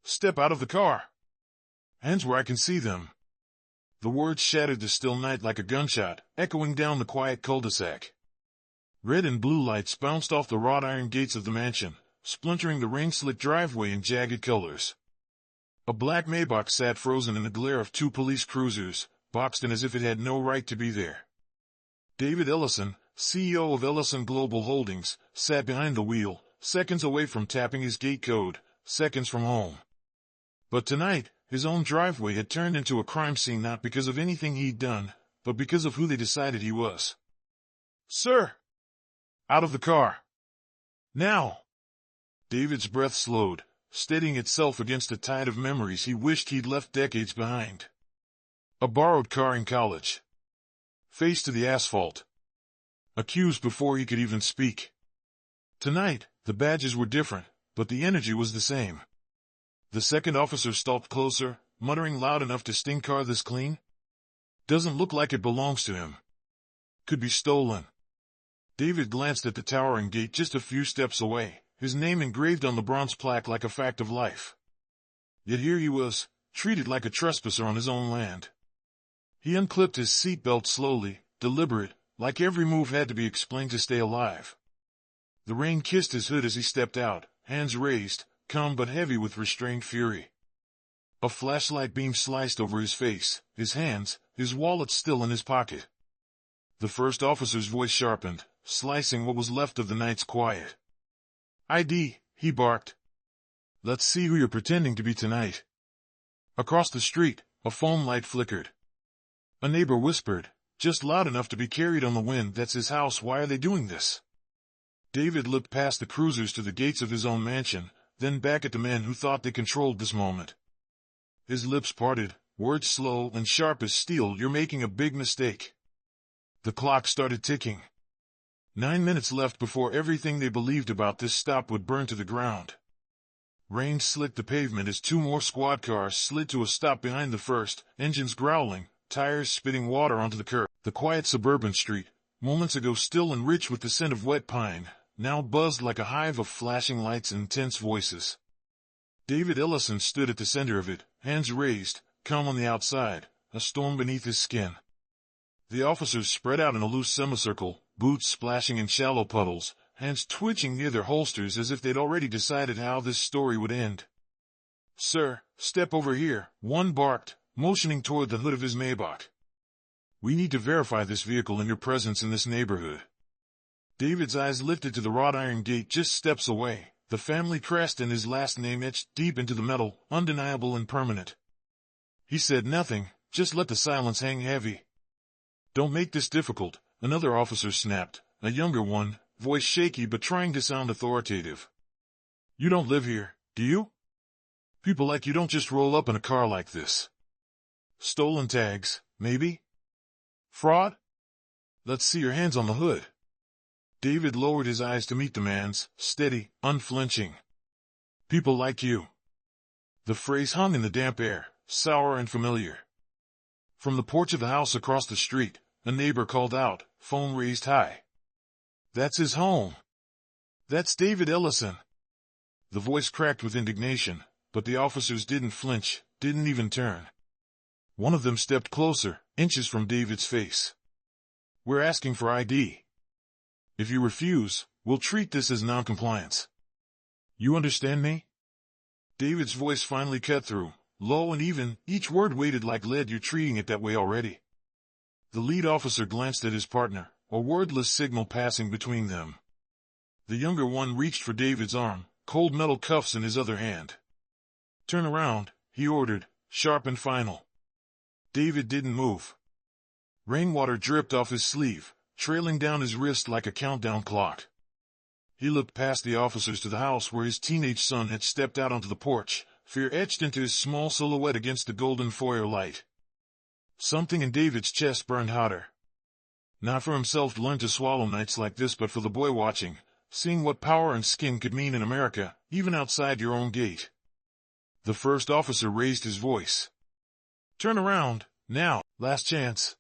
Step out of the car. Hands where I can see them. The words shattered the still night like a gunshot, echoing down the quiet cul-de-sac. Red and blue lights bounced off the wrought iron gates of the mansion, splintering the rain-slick driveway in jagged colors. A black Maybach sat frozen in the glare of two police cruisers, boxed in as if it had no right to be there. David Ellison, CEO of Ellison Global Holdings, sat behind the wheel, seconds away from tapping his gate code, seconds from home. But tonight, his own driveway had turned into a crime scene not because of anything he'd done, but because of who they decided he was. "Sir!" "Out of the car. Now!" David's breath slowed, steadying itself against a tide of memories he wished he'd left decades behind. A borrowed car in college. Face to the asphalt. Accused before he could even speak. Tonight, the badges were different, but the energy was the same. The second officer stalked closer, muttering loud enough to sting. "Car this clean? Doesn't look like it belongs to him. Could be stolen." David glanced at the towering gate just a few steps away, his name engraved on the bronze plaque like a fact of life. Yet here he was, treated like a trespasser on his own land. He unclipped his seatbelt slowly, deliberate, like every move had to be explained to stay alive. The rain kissed his hood as he stepped out, hands raised, calm but heavy with restrained fury. A flashlight beam sliced over his face, his hands, his wallet still in his pocket. The first officer's voice sharpened, slicing what was left of the night's quiet. "ID," he barked. "Let's see who you're pretending to be tonight." Across the street, a phone light flickered. A neighbor whispered, just loud enough to be carried on the wind, "That's his house. Why are they doing this?" David looked past the cruisers to the gates of his own mansion, then back at the men who thought they controlled this moment. His lips parted, words slow and sharp as steel. "You're making a big mistake." The clock started ticking. 9 minutes left before everything they believed about this stop would burn to the ground. Rain slicked the pavement as two more squad cars slid to a stop behind the first, engines growling, tires spitting water onto the curb. The quiet suburban street, moments ago still and rich with the scent of wet pine, now buzzed like a hive of flashing lights and tense voices. David Ellison stood at the center of it, hands raised, calm on the outside, a storm beneath his skin. The officers spread out in a loose semicircle, boots splashing in shallow puddles, hands twitching near their holsters as if they'd already decided how this story would end. "Sir, step over here," one barked, motioning toward the hood of his Maybach. "We need to verify this vehicle and your presence in this neighborhood." David's eyes lifted to the wrought iron gate just steps away, the family crest and his last name etched deep into the metal, undeniable and permanent. He said nothing, just let the silence hang heavy. "Don't make this difficult," another officer snapped, a younger one, voice shaky but trying to sound authoritative. "You don't live here, do you? People like you don't just roll up in a car like this. Stolen tags, maybe? Fraud? Let's see your hands on the hood." David lowered his eyes to meet the man's, steady, unflinching. "People like you." The phrase hung in the damp air, sour and familiar. From the porch of the house across the street, a neighbor called out, phone raised high. "That's his home. That's David Ellison." The voice cracked with indignation, but the officers didn't flinch, didn't even turn. One of them stepped closer, inches from David's face. "We're asking for ID. If you refuse, we'll treat this as noncompliance. You understand me?" David's voice finally cut through, low and even, each word weighted like lead. "You're treating it that way already." The lead officer glanced at his partner, a wordless signal passing between them. The younger one reached for David's arm, cold metal cuffs in his other hand. "Turn around," he ordered, sharp and final. David didn't move. Rainwater dripped off his sleeve, trailing down his wrist like a countdown clock. He looked past the officers to the house where his teenage son had stepped out onto the porch, fear etched into his small silhouette against the golden foyer light. Something in David's chest burned hotter. Not for himself to learn to swallow nights like this, but for the boy watching, seeing what power and skin could mean in America, even outside your own gate. The first officer raised his voice. "Turn around, now, last chance."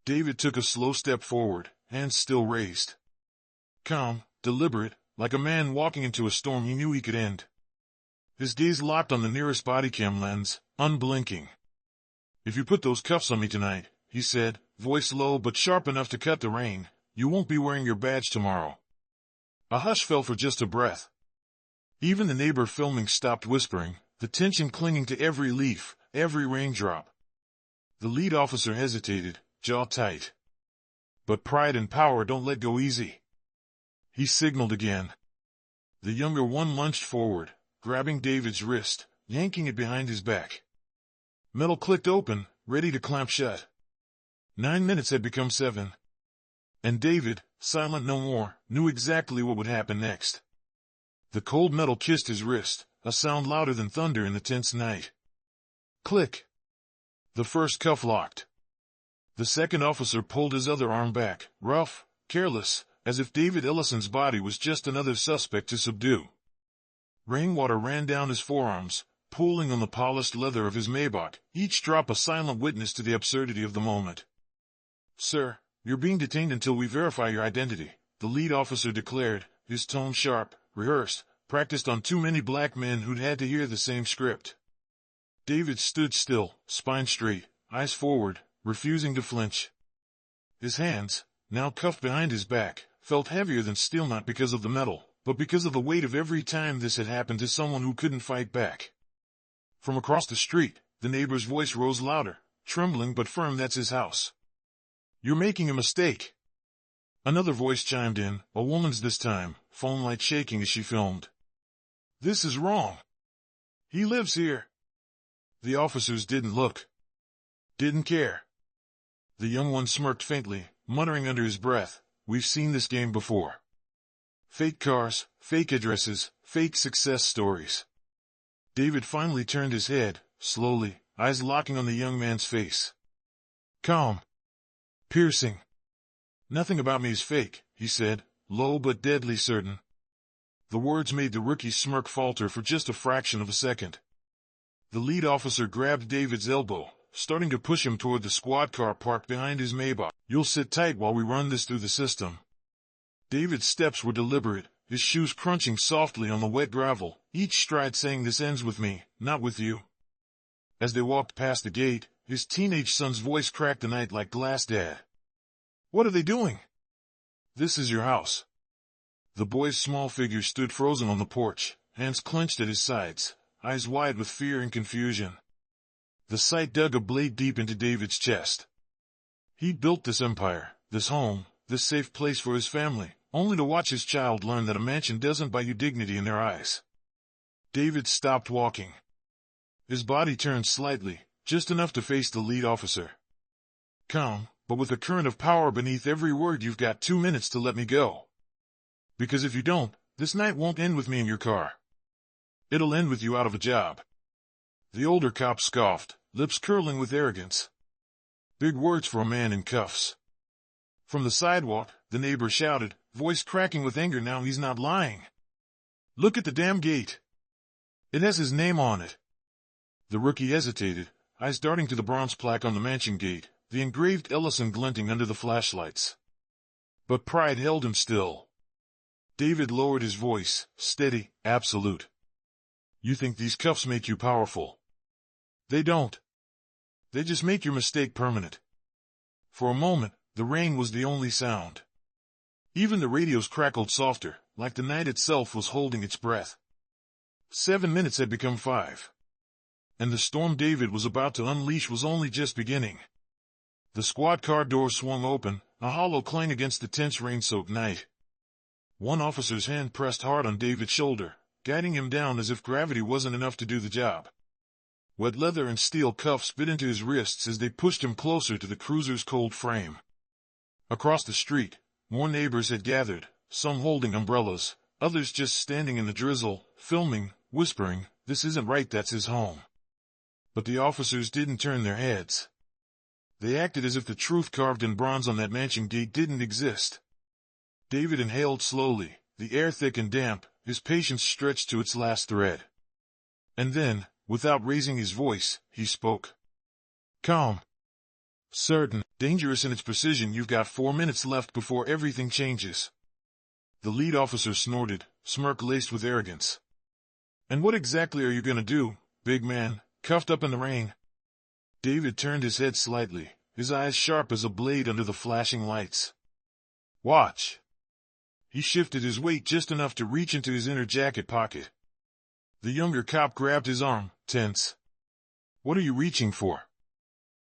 David took a slow step forward, hands still raised. Calm, deliberate, like a man walking into a storm he knew he could end. His gaze locked on the nearest body cam lens, unblinking. "If you put those cuffs on me tonight," he said, voice low but sharp enough to cut the rain, "you won't be wearing your badge tomorrow." A hush fell for just a breath. Even the neighbor filming stopped whispering, the tension clinging to every leaf, every raindrop. The lead officer hesitated, jaw tight. But pride and power don't let go easy. He signaled again. The younger one lunged forward, grabbing David's wrist, yanking it behind his back. Metal clicked open, ready to clamp shut. 9 minutes had become 7. And David, silent no more, knew exactly what would happen next. The cold metal kissed his wrist, a sound louder than thunder in the tense night. Click. The first cuff locked. The second officer pulled his other arm back, rough, careless, as if David Ellison's body was just another suspect to subdue. Rainwater ran down his forearms, pooling on the polished leather of his Maybach, each drop a silent witness to the absurdity of the moment. "Sir, you're being detained until we verify your identity," the lead officer declared, his tone sharp, rehearsed, practiced on too many black men who'd had to hear the same script. David stood still, spine straight, eyes forward, refusing to flinch. His hands, now cuffed behind his back, felt heavier than steel, not because of the metal, but because of the weight of every time this had happened to someone who couldn't fight back. From across the street, the neighbor's voice rose louder, trembling but firm. "That's his house." "You're making a mistake." Another voice chimed in, a woman's this time, phone light shaking as she filmed. "This is wrong. He lives here." The officers didn't look. Didn't care. The young one smirked faintly, muttering under his breath, "We've seen this game before. Fake cars, fake addresses, fake success stories." David finally turned his head, slowly, eyes locking on the young man's face. Calm. Piercing. "Nothing about me is fake," he said, low but deadly certain. The words made the rookie's smirk falter for just a fraction of a second. The lead officer grabbed David's elbow, starting to push him toward the squad car parked behind his Maybach. "You'll sit tight while we run this through the system." David's steps were deliberate, his shoes crunching softly on the wet gravel, each stride saying, "This ends with me, not with you." As they walked past the gate, his teenage son's voice cracked the night like glass. "Dad, what are they doing?" "This is your house." The boy's small figure stood frozen on the porch, hands clenched at his sides, eyes wide with fear and confusion. The sight dug a blade deep into David's chest. He'd built this empire, this home, this safe place for his family, only to watch his child learn that a mansion doesn't buy you dignity in their eyes. David stopped walking. His body turned slightly, just enough to face the lead officer. "Calm, but with a current of power beneath every word. You've got 2 minutes to let me go. Because if you don't, this night won't end with me in your car. It'll end with you out of a job." The older cop scoffed, lips curling with arrogance. Big words for a man in cuffs. From the sidewalk, the neighbor shouted, voice cracking with anger. "Now he's not lying. Look at the damn gate. It has his name on it." The rookie hesitated, eyes darting to the bronze plaque on the mansion gate, the engraved Ellison glinting under the flashlights. But pride held him still. David lowered his voice, steady, absolute. "You think these cuffs make you powerful? They don't. They just make your mistake permanent." For a moment, the rain was the only sound. Even the radios crackled softer, like the night itself was holding its breath. 7 minutes had become 5. And the storm David was about to unleash was only just beginning. The squad car door swung open, a hollow clang against the tense rain-soaked night. One officer's hand pressed hard on David's shoulder, guiding him down as if gravity wasn't enough to do the job. Wet leather and steel cuffs bit into his wrists as they pushed him closer to the cruiser's cold frame. Across the street, more neighbors had gathered, some holding umbrellas, others just standing in the drizzle, filming, whispering, "This isn't right, that's his home." But the officers didn't turn their heads. They acted as if the truth carved in bronze on that mansion gate didn't exist. David inhaled slowly, the air thick and damp, his patience stretched to its last thread. And then, without raising his voice, he spoke. "Calm. Certain. Dangerous in its precision. You've got 4 minutes left before everything changes." The lead officer snorted, smirk laced with arrogance. And what exactly are you gonna do, big man, cuffed up in the rain? David turned his head slightly, his eyes sharp as a blade under the flashing lights. Watch. He shifted his weight just enough to reach into his inner jacket pocket. The younger cop grabbed his arm, tense. What are you reaching for?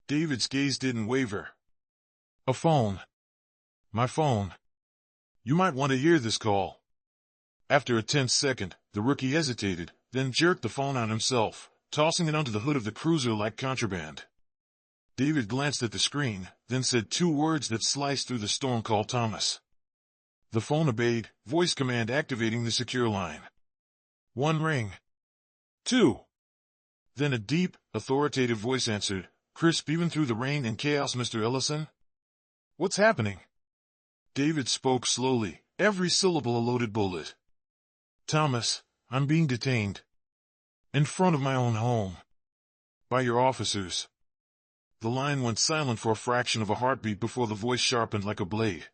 David's gaze didn't waver. A phone. My phone. You might want to hear this call. After a tense second, the rookie hesitated, then jerked the phone on himself, tossing it onto the hood of the cruiser like contraband. David glanced at the screen, then said two words that sliced through the storm. Call Thomas. The phone obeyed, voice command activating the secure line. One ring. Two. Then a deep, authoritative voice answered, crisp even through the rain and chaos. Mr. Ellison? What's happening? David spoke slowly, every syllable a loaded bullet. Thomas, I'm being detained. In front of my own home. By your officers. The line went silent for a fraction of a heartbeat before the voice sharpened like a blade.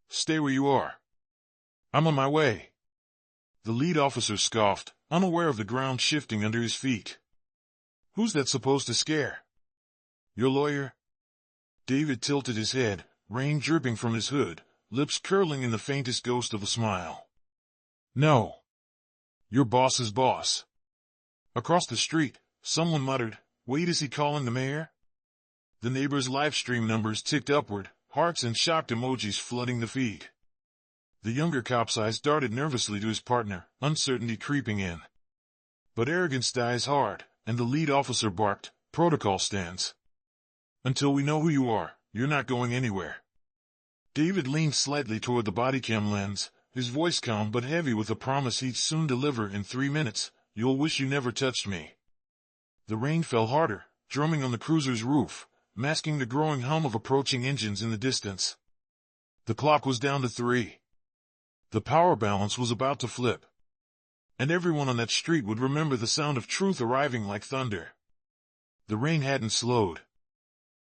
Stay where you are. I'm on my way. The lead officer scoffed, unaware of the ground shifting under his feet. Who's that supposed to scare? Your lawyer? David tilted his head, rain dripping from his hood, lips curling in the faintest ghost of a smile. No. Your boss's boss. Across the street, someone muttered, wait, is he calling the mayor? The neighbor's live stream numbers ticked upward, hearts and shocked emojis flooding the feed. The younger cop's eyes darted nervously to his partner, uncertainty creeping in. But arrogance dies hard, and the lead officer barked, protocol stands. Until we know who you are, you're not going anywhere. David leaned slightly toward the bodycam lens, his voice calm but heavy with a promise he'd soon deliver. In 3 minutes, you'll wish you never touched me. The rain fell harder, drumming on the cruiser's roof, masking the growing hum of approaching engines in the distance. The clock was down to 3. The power balance was about to flip. And everyone on that street would remember the sound of truth arriving like thunder. The rain hadn't slowed.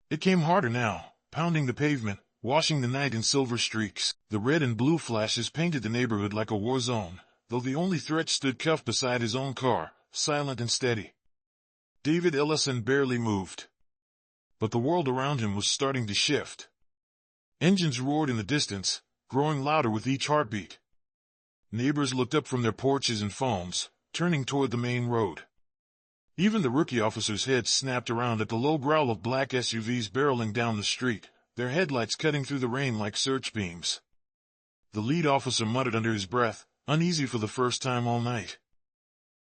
It came harder now, pounding the pavement, washing the night in silver streaks. The red and blue flashes painted the neighborhood like a war zone, though the only threat stood cuffed beside his own car, silent and steady. David Ellison barely moved. But the world around him was starting to shift. Engines roared in the distance, growing louder with each heartbeat. Neighbors looked up from their porches and phones, turning toward the main road. Even the rookie officers' heads snapped around at the low growl of black SUVs barreling down the street, their headlights cutting through the rain like search beams. The lead officer muttered under his breath, uneasy for the first time all night.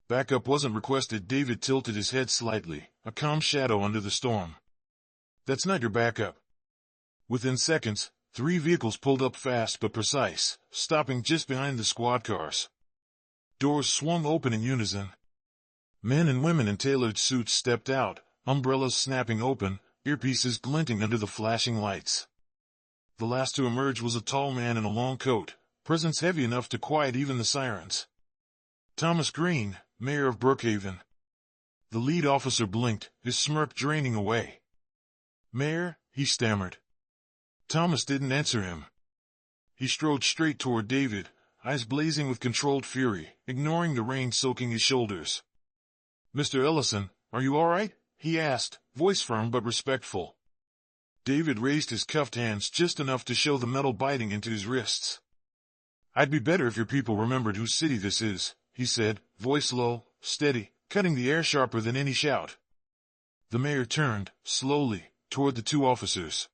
Backup wasn't requested. David tilted his head slightly, a calm shadow under the storm. That's not your backup. Within seconds, 3 vehicles pulled up fast but precise, stopping just behind the squad cars. Doors swung open in unison. Men and women in tailored suits stepped out, umbrellas snapping open, earpieces glinting under the flashing lights. The last to emerge was a tall man in a long coat, presence heavy enough to quiet even the sirens. Thomas Green, mayor of Brookhaven. The lead officer blinked, his smirk draining away. Mayor, he stammered. Thomas didn't answer him. He strode straight toward David, eyes blazing with controlled fury, ignoring the rain soaking his shoulders. Mr. Ellison, are you all right? He asked, voice firm but respectful. David raised his cuffed hands just enough to show the metal biting into his wrists. I'd be better if your people remembered whose city this is, he said, voice low, steady, cutting the air sharper than any shout. The mayor turned, slowly, toward the 2 officers.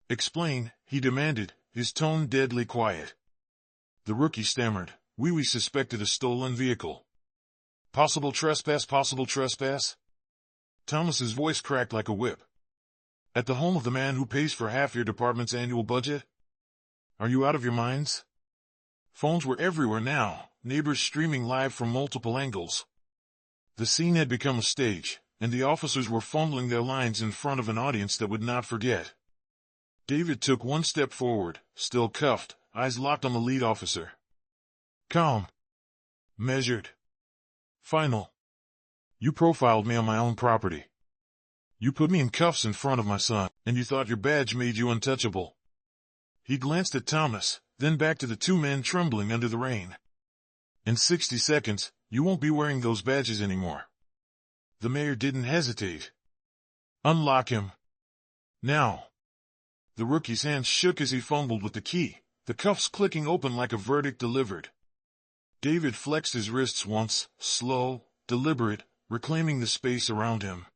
Explain, he demanded, his tone deadly quiet. The rookie stammered, we suspected a stolen vehicle. Possible trespass? Thomas's voice cracked like a whip. At the home of the man who pays for half your department's annual budget? Are you out of your minds? Phones were everywhere now, neighbors streaming live from multiple angles. The scene had become a stage, and the officers were fumbling their lines in front of an audience that would not forget. David took 1 step forward, still cuffed, eyes locked on the lead officer. Calm. Measured. Final. You profiled me on my own property. You put me in cuffs in front of my son, and you thought your badge made you untouchable. He glanced at Thomas, then back to the 2 men trembling under the rain. In 60 seconds, You won't be wearing those badges anymore. The mayor didn't hesitate. Unlock him. Now. The rookie's hands shook as he fumbled with the key, the cuffs clicking open like a verdict delivered. David flexed his wrists once, slow, deliberate, reclaiming the space around him.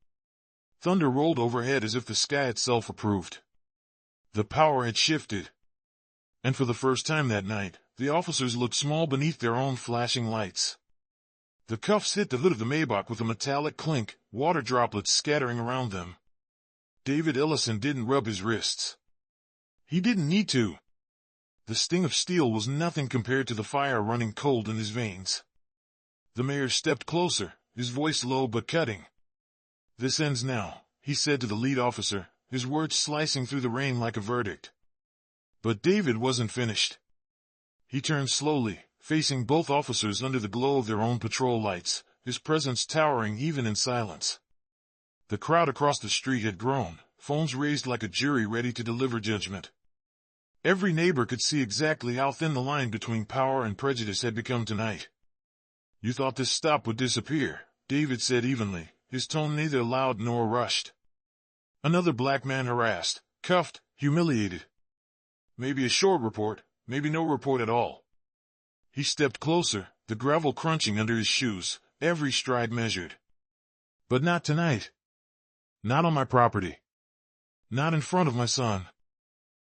Thunder rolled overhead as if the sky itself approved. The power had shifted. And for the first time that night, the officers looked small beneath their own flashing lights. The cuffs hit the hood of the Maybach with a metallic clink, water droplets scattering around them. David Ellison didn't rub his wrists. He didn't need to. The sting of steel was nothing compared to the fire running cold in his veins. The mayor stepped closer, his voice low but cutting. "This ends now," he said to the lead officer, his words slicing through the rain like a verdict. But David wasn't finished. He turned slowly, facing both officers under the glow of their own patrol lights, his presence towering even in silence. The crowd across the street had grown, phones raised like a jury ready to deliver judgment. Every neighbor could see exactly how thin the line between power and prejudice had become tonight. "You thought this stop would disappear," David said evenly, his tone neither loud nor rushed. Another black man harassed, cuffed, humiliated. Maybe a short report, maybe no report at all. He stepped closer, the gravel crunching under his shoes, every stride measured. "But not tonight. Not on my property. Not in front of my son."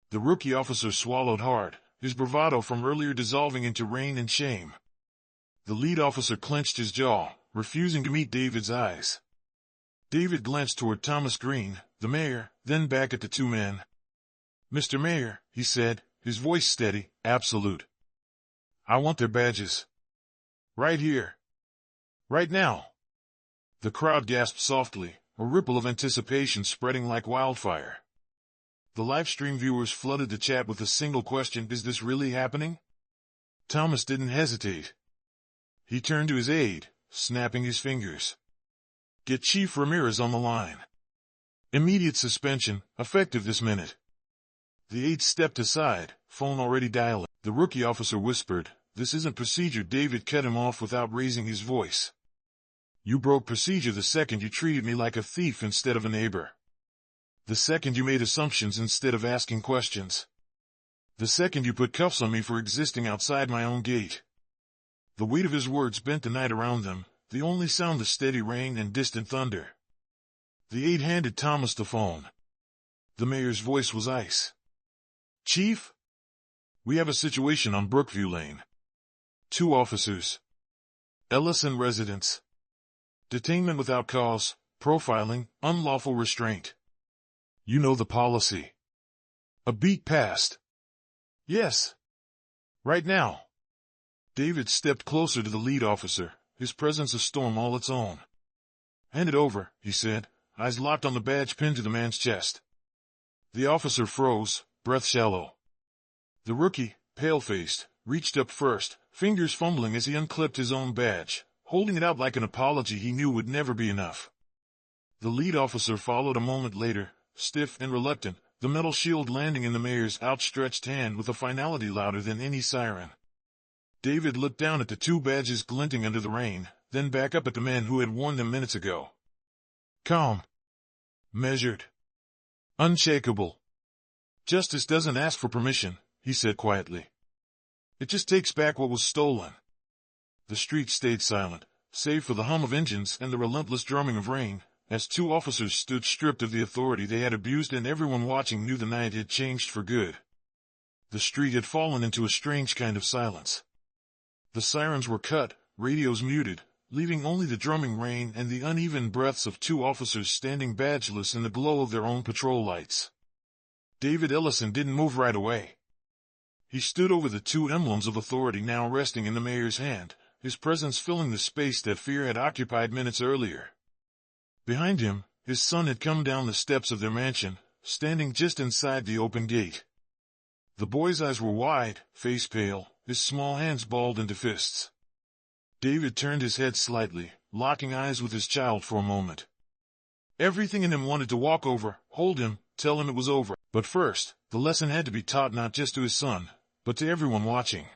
The rookie officer swallowed hard, his bravado from earlier dissolving into rain and shame. The lead officer clenched his jaw, refusing to meet David's eyes. David glanced toward Thomas Green, the mayor, then back at the two men. "Mr. Mayor," he said, his voice steady, absolute. "I want their badges. Right here. Right now." The crowd gasped softly, a ripple of anticipation spreading like wildfire. The livestream viewers flooded the chat with a single question: "Is this really happening?" Thomas didn't hesitate. He turned to his aide, snapping his fingers. "Get Chief Ramirez on the line. Immediate suspension, effective this minute." The aide stepped aside, phone already dialing. The rookie officer whispered, "This isn't procedure." David cut him off without raising his voice. "You broke procedure the second you treated me like a thief instead of a neighbor. The second you made assumptions instead of asking questions. The second you put cuffs on me for existing outside my own gate." The weight of his words bent the night around them, the only sound the steady rain and distant thunder. The aide handed Thomas the phone. The mayor's voice was ice. "Chief? We have a situation on Brookview Lane. 2 officers. Ellison residents. Detainment without cause, profiling, unlawful restraint. You know the policy." A beat passed. "Yes. Right now." David stepped closer to the lead officer, his presence a storm all its own. "Hand it over," he said, eyes locked on the badge pinned to the man's chest. The officer froze, breath shallow. The rookie, pale-faced, reached up first, fingers fumbling as he unclipped his own badge, holding it out like an apology he knew would never be enough. The lead officer followed a moment later, stiff and reluctant, the metal shield landing in the mayor's outstretched hand with a finality louder than any siren. David looked down at the 2 badges glinting under the rain, then back up at the man who had worn them minutes ago. Calm. Measured. Unshakable. "Justice doesn't ask for permission," he said quietly. "It just takes back what was stolen." The street stayed silent, save for the hum of engines and the relentless drumming of rain, as 2 officers stood stripped of the authority they had abused, and everyone watching knew the night had changed for good. The street had fallen into a strange kind of silence. The sirens were cut, radios muted, leaving only the drumming rain and the uneven breaths of 2 officers standing badgeless in the glow of their own patrol lights. David Ellison didn't move right away. He stood over the 2 emblems of authority now resting in the mayor's hand, his presence filling the space that fear had occupied minutes earlier. Behind him, his son had come down the steps of their mansion, standing just inside the open gate. The boy's eyes were wide, face pale, his small hands balled into fists. David turned his head slightly, locking eyes with his child for a moment. Everything in him wanted to walk over, hold him, tell him it was over. But first, the lesson had to be taught not just to his son, but to everyone watching.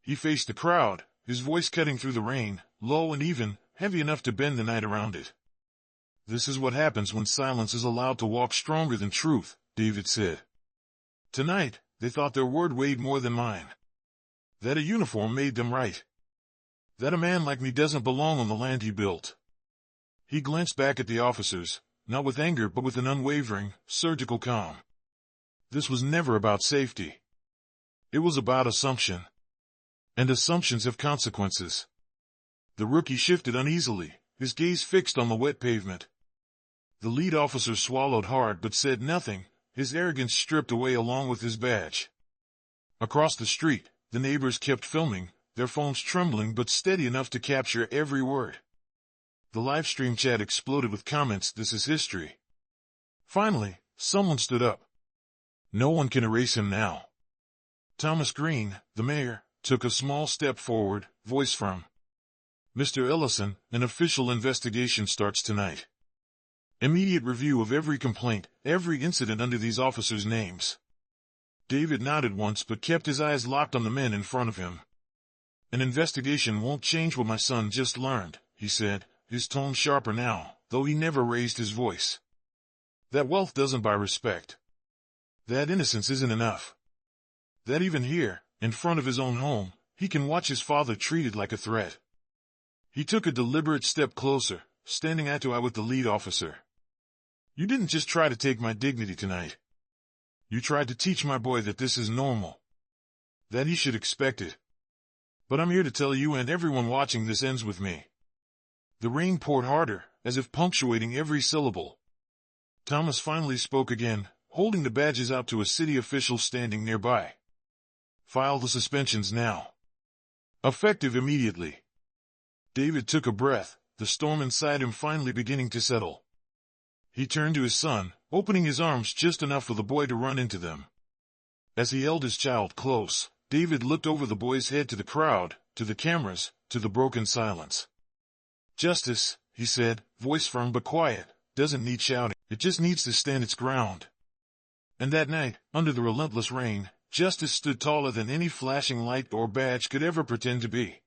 He faced the crowd, his voice cutting through the rain, low and even, heavy enough to bend the night around it. "This is what happens when silence is allowed to walk stronger than truth," David said. "Tonight, they thought their word weighed more than mine. That a uniform made them right. That a man like me doesn't belong on the land he built." He glanced back at the officers, not with anger but with an unwavering, surgical calm. This was never about safety. It was about assumption. And assumptions have consequences. The rookie shifted uneasily, his gaze fixed on the wet pavement. The lead officer swallowed hard but said nothing, his arrogance stripped away along with his badge. Across the street, the neighbors kept filming, their phones trembling but steady enough to capture every word. The live stream chat exploded with comments, "This is history." Finally, someone stood up. "No one can erase him now." Thomas Green, the mayor, took a small step forward, voice firm. "Mr. Ellison, an official investigation starts tonight. Immediate review of every complaint, every incident under these officers' names." David nodded once but kept his eyes locked on the men in front of him. "An investigation won't change what my son just learned," he said, his tone sharper now, though he never raised his voice. "That wealth doesn't buy respect. That innocence isn't enough. That even here, in front of his own home, he can watch his father treated like a threat." He took a deliberate step closer, standing eye to eye with the lead officer. "You didn't just try to take my dignity tonight. You tried to teach my boy that this is normal. That he should expect it. But I'm here to tell you and everyone watching this ends with me." The rain poured harder, as if punctuating every syllable. Thomas finally spoke again, holding the badges out to a city official standing nearby. "File the suspensions now. Effective immediately." David took a breath, the storm inside him finally beginning to settle. He turned to his son, opening his arms just enough for the boy to run into them. As he held his child close, David looked over the boy's head to the crowd, to the cameras, to the broken silence. "Justice," he said, voice firm but quiet, "doesn't need shouting. It just needs to stand its ground." And that night, under the relentless rain, justice stood taller than any flashing light or badge could ever pretend to be.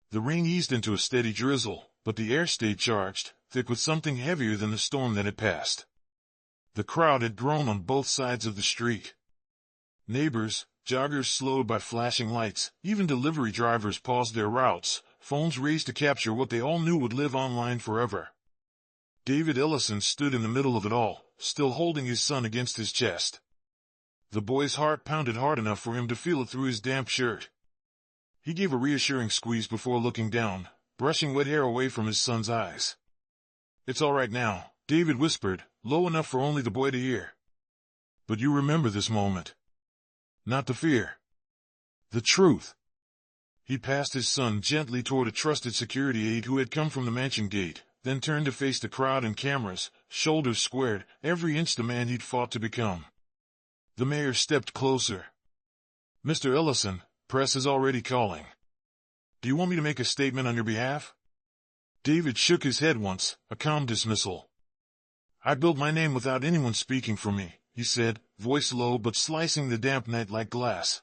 The rain eased into a steady drizzle, but the air stayed charged, thick with something heavier than the storm that had passed. The crowd had grown on both sides of the street. Neighbors, joggers slowed by flashing lights, even delivery drivers paused their routes, phones raised to capture what they all knew would live online forever. David Ellison stood in the middle of it all, still holding his son against his chest. The boy's heart pounded hard enough for him to feel it through his damp shirt. He gave a reassuring squeeze before looking down, brushing wet hair away from his son's eyes. "It's all right now," David whispered, low enough for only the boy to hear. "But you remember this moment. Not the fear. The truth." He passed his son gently toward a trusted security aide who had come from the mansion gate, then turned to face the crowd and cameras, shoulders squared, every inch the man he'd fought to become. The mayor stepped closer. "Mr. Ellison, press is already calling. Do you want me to make a statement on your behalf?" David shook his head once, a calm dismissal. "I built my name without anyone speaking for me," he said, voice low but slicing the damp night like glass.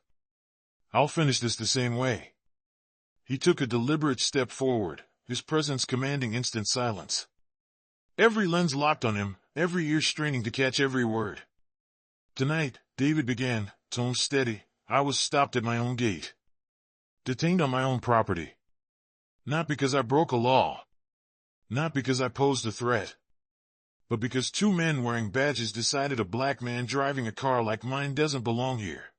"I'll finish this the same way." He took a deliberate step forward, his presence commanding instant silence. Every lens locked on him, every ear straining to catch every word. "Tonight," David began, tone steady, "I was stopped at my own gate. Detained on my own property. Not because I broke a law. Not because I posed a threat. But because two men wearing badges decided a black man driving a car like mine doesn't belong here."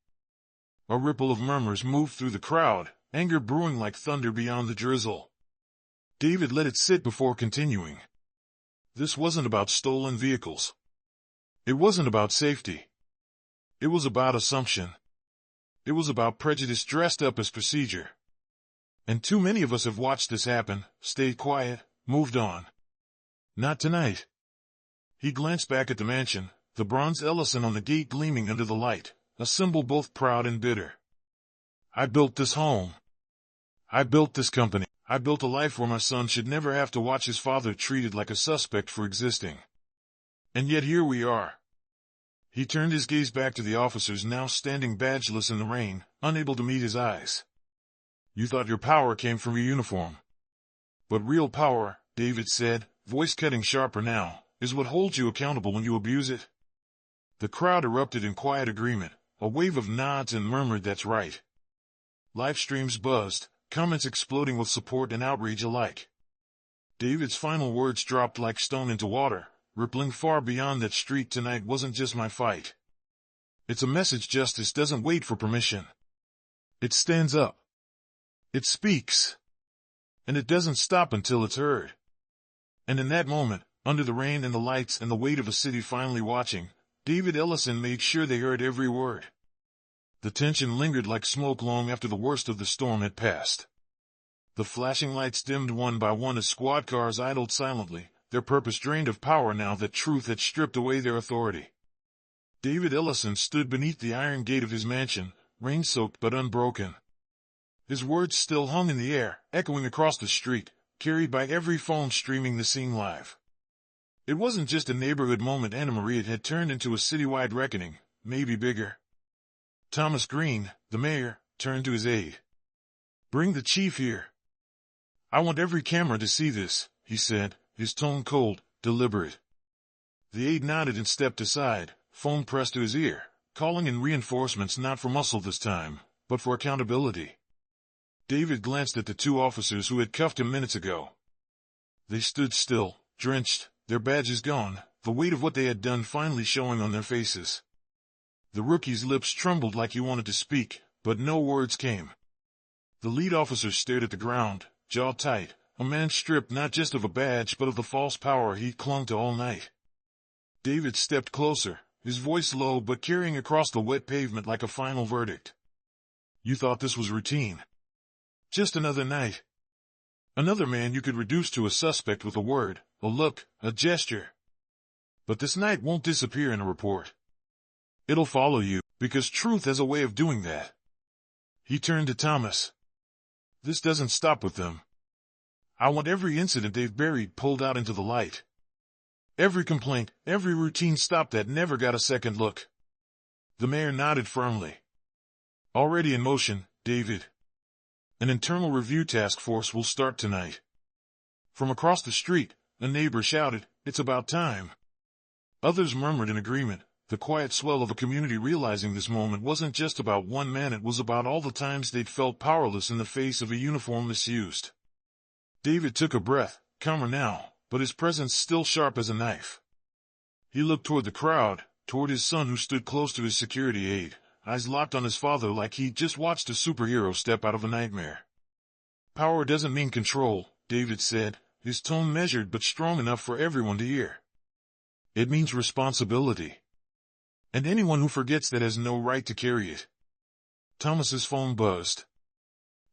A ripple of murmurs moved through the crowd, anger brewing like thunder beyond the drizzle. David let it sit before continuing. This wasn't about stolen vehicles. It wasn't about safety. It was about assumption. It was about prejudice dressed up as procedure. And too many of us have watched this happen, stayed quiet, moved on. Not tonight. He glanced back at the mansion, the bronze Ellison on the gate gleaming under the light, a symbol both proud and bitter. "I built this home. I built this company. I built a life where my son should never have to watch his father treated like a suspect for existing. And yet here we are." He turned his gaze back to the officers now standing badgeless in the rain, unable to meet his eyes. You thought your power came from your uniform. But real power, David said, voice cutting sharper now, is what holds you accountable when you abuse it. The crowd erupted in quiet agreement, a wave of nods and murmured that's right. Live streams buzzed, comments exploding with support and outrage alike. David's final words dropped like stone into water, rippling far beyond that street tonight wasn't just my fight. It's a message justice doesn't wait for permission. It stands up. It speaks. And it doesn't stop until it's heard. And in that moment, under the rain and the lights and the weight of a city finally watching, David Ellison made sure they heard every word. The tension lingered like smoke long after the worst of the storm had passed. The flashing lights dimmed one by one as squad cars idled silently, their purpose drained of power now that truth had stripped away their authority. David Ellison stood beneath the iron gate of his mansion, rain-soaked but unbroken. His words still hung in the air, echoing across the street, carried by every phone streaming the scene live. It wasn't just a neighborhood moment Anna Maria had turned into a citywide reckoning, maybe bigger. Thomas Green, the mayor, turned to his aide. "Bring the chief here. I want every camera to see this," he said, his tone cold, deliberate. The aide nodded and stepped aside, phone pressed to his ear, calling in reinforcements not for muscle this time, but for accountability. David glanced at the two officers who had cuffed him minutes ago. They stood still, drenched, their badges gone, the weight of what they had done finally showing on their faces. The rookie's lips trembled like he wanted to speak, but no words came. The lead officer stared at the ground, jaw tight, a man stripped not just of a badge but of the false power he'd clung to all night. David stepped closer, his voice low but carrying across the wet pavement like a final verdict. "You thought this was routine. Just another night. Another man you could reduce to a suspect with a word, a look, a gesture. But this night won't disappear in a report. It'll follow you, because truth has a way of doing that." He turned to Thomas. "This doesn't stop with them. I want every incident they've buried pulled out into the light. Every complaint, every routine stop that never got a second look." The mayor nodded firmly. "Already in motion, David. An internal review task force will start tonight." From across the street, a neighbor shouted, "It's about time." Others murmured in agreement, the quiet swell of a community realizing this moment wasn't just about one man, it was about all the times they'd felt powerless in the face of a uniform misused. David took a breath, calmer now, but his presence still sharp as a knife. He looked toward the crowd, toward his son who stood close to his security aide, eyes locked on his father like he'd just watched a superhero step out of a nightmare. "Power doesn't mean control," David said, his tone measured but strong enough for everyone to hear. "It means responsibility. And anyone who forgets that has no right to carry it." Thomas's phone buzzed.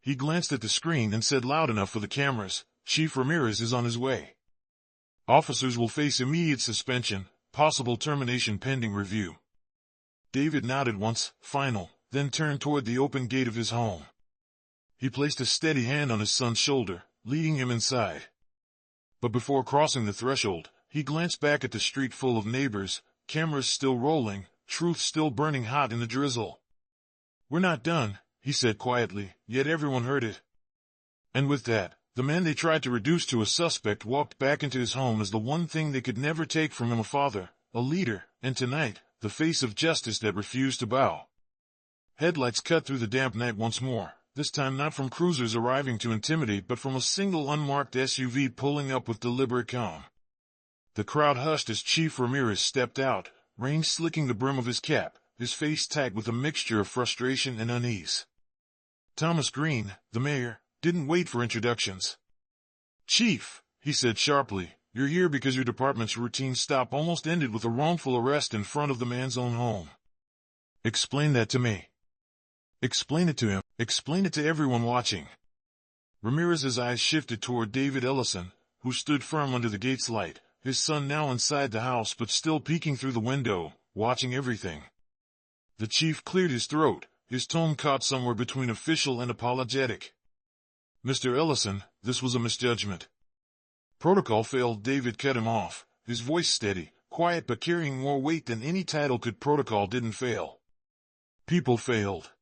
He glanced at the screen and said loud enough for the cameras, "Chief Ramirez is on his way. Officers will face immediate suspension, possible termination pending review." David nodded once, final, then turned toward the open gate of his home. He placed a steady hand on his son's shoulder, leading him inside. But before crossing the threshold, he glanced back at the street full of neighbors, cameras still rolling, truth still burning hot in the drizzle. "We're not done," he said quietly, yet everyone heard it. And with that, the man they tried to reduce to a suspect walked back into his home as the one thing they could never take from him, a father, a leader, and tonight, the face of justice that refused to bow. Headlights cut through the damp night once more, this time not from cruisers arriving to intimidate but from a single unmarked SUV pulling up with deliberate calm. The crowd hushed as Chief Ramirez stepped out, rain slicking the brim of his cap, his face tagged with a mixture of frustration and unease. Thomas Green, the mayor, didn't wait for introductions. "Chief," he said sharply, "you're here because your department's routine stop almost ended with a wrongful arrest in front of the man's own home. Explain that to me. Explain it to him. Explain it to everyone watching." Ramirez's eyes shifted toward David Ellison, who stood firm under the gate's light, his son now inside the house but still peeking through the window, watching everything. The chief cleared his throat, his tone caught somewhere between official and apologetic. "Mr. Ellison, this was a misjudgment." "Protocol failed," David cut him off, his voice steady, quiet but carrying more weight than any title could. "Protocol didn't fail. People failed.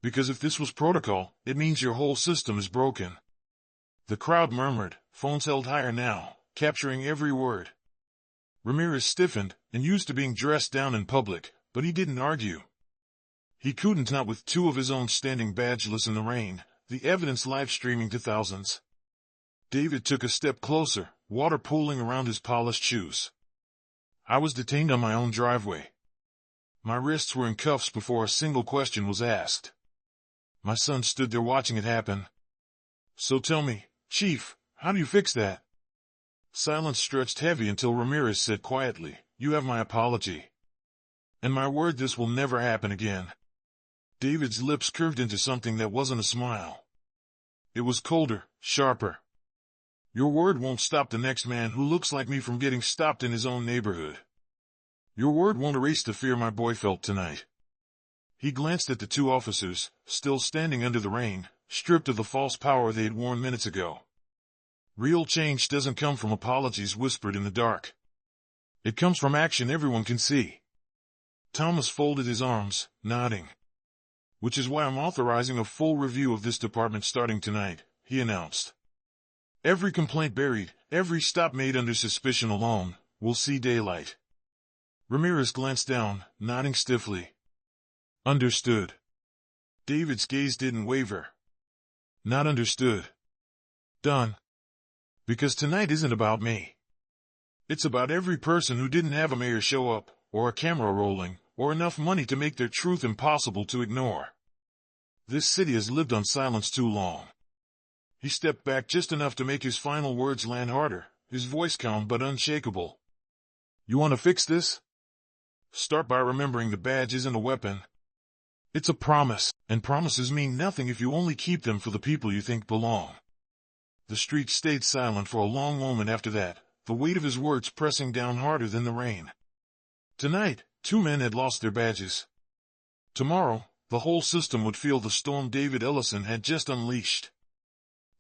Because if this was protocol, it means your whole system is broken. The crowd murmured, phones held higher now, capturing every word. Ramirez stiffened and used to being dressed down in public, but he didn't argue. He couldn't, not with two of his own standing badgeless in the rain, the evidence live streaming to thousands. David took a step closer, water pooling around his polished shoes. I was detained on my own driveway. My wrists were in cuffs before a single question was asked. My son stood there watching it happen. So tell me, Chief, how do you fix that? Silence stretched heavy until Ramirez said quietly, you have my apology. And my word, this will never happen again. David's lips curved into something that wasn't a smile. It was colder, sharper. Your word won't stop the next man who looks like me from getting stopped in his own neighborhood. Your word won't erase the fear my boy felt tonight. He glanced at the two officers, still standing under the rain, stripped of the false power they had worn minutes ago. Real change doesn't come from apologies whispered in the dark. It comes from action everyone can see. Thomas folded his arms, nodding. Which is why I'm authorizing a full review of this department starting tonight, he announced. Every complaint buried, every stop made under suspicion alone, will see daylight. Ramirez glanced down, nodding stiffly. Understood. David's gaze didn't waver. Not understood. Done. Because tonight isn't about me. It's about every person who didn't have a mayor show up, or a camera rolling, or enough money to make their truth impossible to ignore. This city has lived on silence too long. He stepped back just enough to make his final words land harder, his voice calm but unshakable. You want to fix this? Start by remembering the badge isn't a weapon. It's a promise, and promises mean nothing if you only keep them for the people you think belong. The street stayed silent for a long moment after that, the weight of his words pressing down harder than the rain. Tonight, two men had lost their badges. Tomorrow, the whole system would feel the storm David Ellison had just unleashed.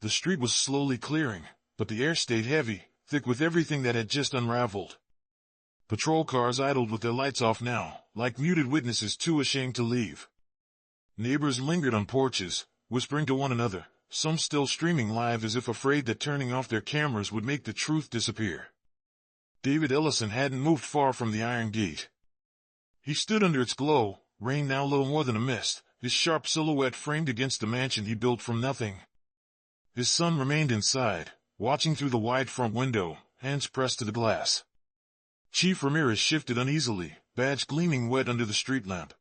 The street was slowly clearing, but the air stayed heavy, thick with everything that had just unraveled. Patrol cars idled with their lights off now, like muted witnesses too ashamed to leave. Neighbors lingered on porches, whispering to one another, some still streaming live as if afraid that turning off their cameras would make the truth disappear. David Ellison hadn't moved far from the iron gate. He stood under its glow, rain now little more than a mist, his sharp silhouette framed against the mansion he built from nothing. His son remained inside, watching through the wide front window, hands pressed to the glass. Chief Ramirez shifted uneasily, badge gleaming wet under the street lamp.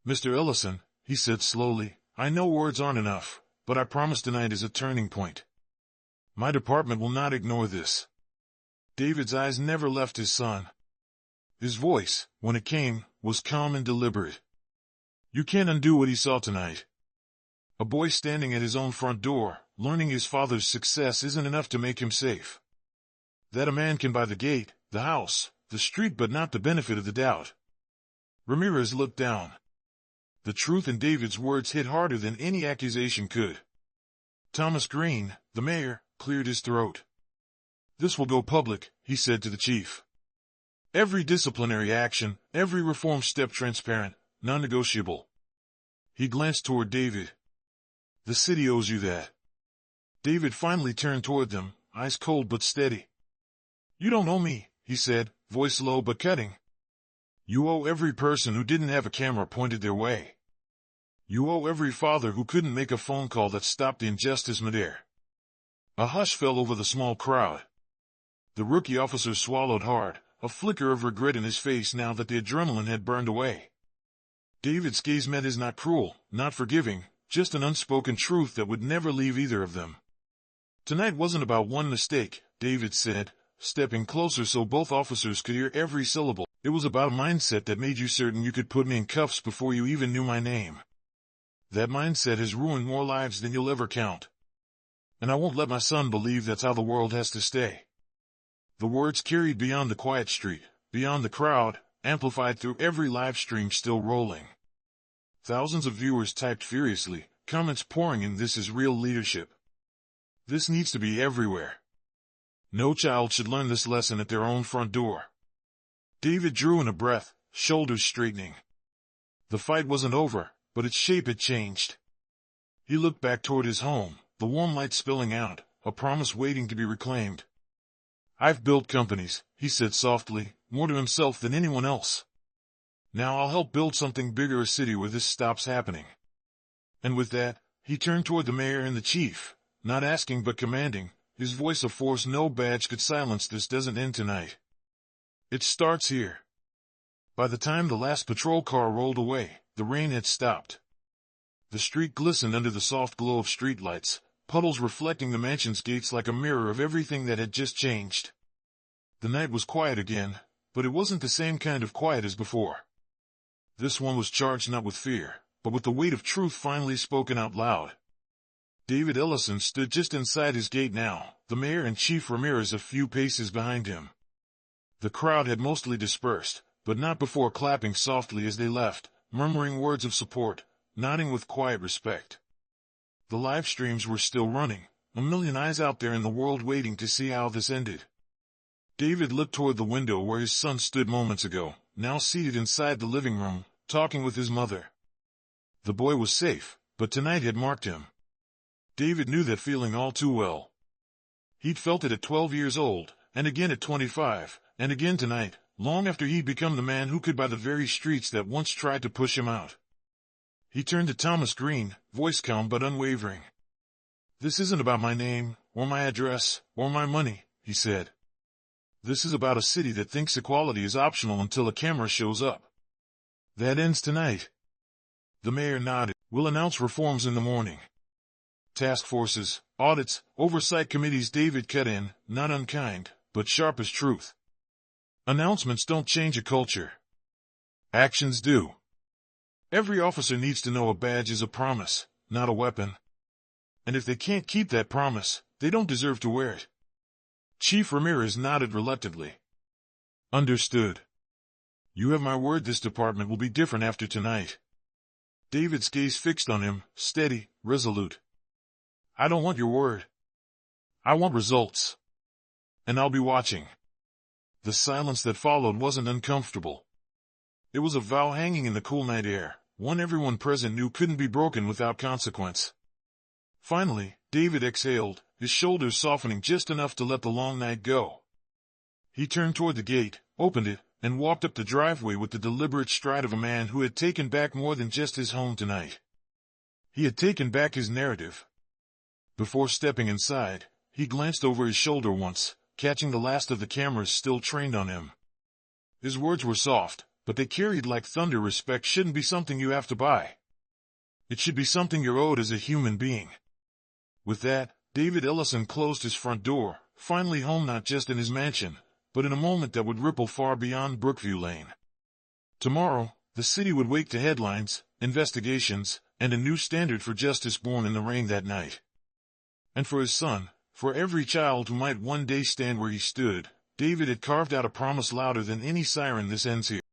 Mr. Ellison, he said slowly, I know words aren't enough, but I promise tonight is a turning point. My department will not ignore this. David's eyes never left his son. His voice, when it came, was calm and deliberate. You can't undo what he saw tonight. A boy standing at his own front door, learning his father's success isn't enough to make him safe. That a man can buy the gate, the house, the street but not the benefit of the doubt. Ramirez looked down. The truth in David's words hit harder than any accusation could. Thomas Green, the mayor, cleared his throat. This will go public, he said to the chief. Every disciplinary action, every reform step transparent, non-negotiable. He glanced toward David. The city owes you that. David finally turned toward them, eyes cold but steady. You don't owe me, he said, voice low but cutting. You owe every person who didn't have a camera pointed their way. You owe every father who couldn't make a phone call that stopped the injustice midair. A hush fell over the small crowd. The rookie officer swallowed hard, a flicker of regret in his face now that the adrenaline had burned away. David's gaze met his, not cruel, not forgiving, just an unspoken truth that would never leave either of them. Tonight wasn't about one mistake, David said, stepping closer so both officers could hear every syllable. It was about a mindset that made you certain you could put me in cuffs before you even knew my name. That mindset has ruined more lives than you'll ever count. And I won't let my son believe that's how the world has to stay. The words carried beyond the quiet street, beyond the crowd, amplified through every live stream still rolling. Thousands of viewers typed furiously, comments pouring in. This is real leadership. This needs to be everywhere. No child should learn this lesson at their own front door. David drew in a breath, shoulders straightening. The fight wasn't over, but its shape had changed. He looked back toward his home, the warm light spilling out, a promise waiting to be reclaimed. "I've built companies," he said softly, more to himself than anyone else. "Now I'll help build something bigger, a city where this stops happening." And with that, he turned toward the mayor and the chief, not asking but commanding, his voice a force no badge could silence. "This doesn't end tonight. It starts here." By the time the last patrol car rolled away, the rain had stopped. The street glistened under the soft glow of streetlights, puddles reflecting the mansion's gates like a mirror of everything that had just changed. The night was quiet again, but it wasn't the same kind of quiet as before. This one was charged not with fear, but with the weight of truth finally spoken out loud. David Ellison stood just inside his gate now, the mayor and Chief Ramirez a few paces behind him. The crowd had mostly dispersed, but not before clapping softly as they left, murmuring words of support, nodding with quiet respect. The live streams were still running, a million eyes out there in the world waiting to see how this ended. David looked toward the window where his son stood moments ago, now seated inside the living room, talking with his mother. The boy was safe, but tonight had marked him. David knew that feeling all too well. He'd felt it at 12 years old, and again at 25, and again tonight, long after he'd become the man who could buy the very streets that once tried to push him out. He turned to Thomas Green, voice calm but unwavering. "This isn't about my name, or my address, or my money," he said. "This is about a city that thinks equality is optional until a camera shows up. That ends tonight." The mayor nodded. "We'll announce reforms in the morning. Task forces, audits, oversight committees." David cut in, not unkind, but sharp as truth. "Announcements don't change a culture. Actions do. Every officer needs to know a badge is a promise, not a weapon. And if they can't keep that promise, they don't deserve to wear it." Chief Ramirez nodded reluctantly. "Understood. You have my word this department will be different after tonight." David's gaze fixed on him, steady, resolute. "I don't want your word. I want results. And I'll be watching." The silence that followed wasn't uncomfortable. It was a vow hanging in the cool night air, one everyone present knew couldn't be broken without consequence. Finally, David exhaled, his shoulders softening just enough to let the long night go. He turned toward the gate, opened it, and walked up the driveway with the deliberate stride of a man who had taken back more than just his home tonight. He had taken back his narrative. Before stepping inside, he glanced over his shoulder once, catching the last of the cameras still trained on him. His words were soft, but they carried like thunder. Respect shouldn't be something you have to buy. It should be something you're owed as a human being. With that, David Ellison closed his front door, finally home not just in his mansion, but in a moment that would ripple far beyond Brookview Lane. Tomorrow, the city would wake to headlines, investigations, and a new standard for justice born in the rain that night. And for his son, for every child who might one day stand where he stood, David had carved out a promise louder than any siren. This ends here.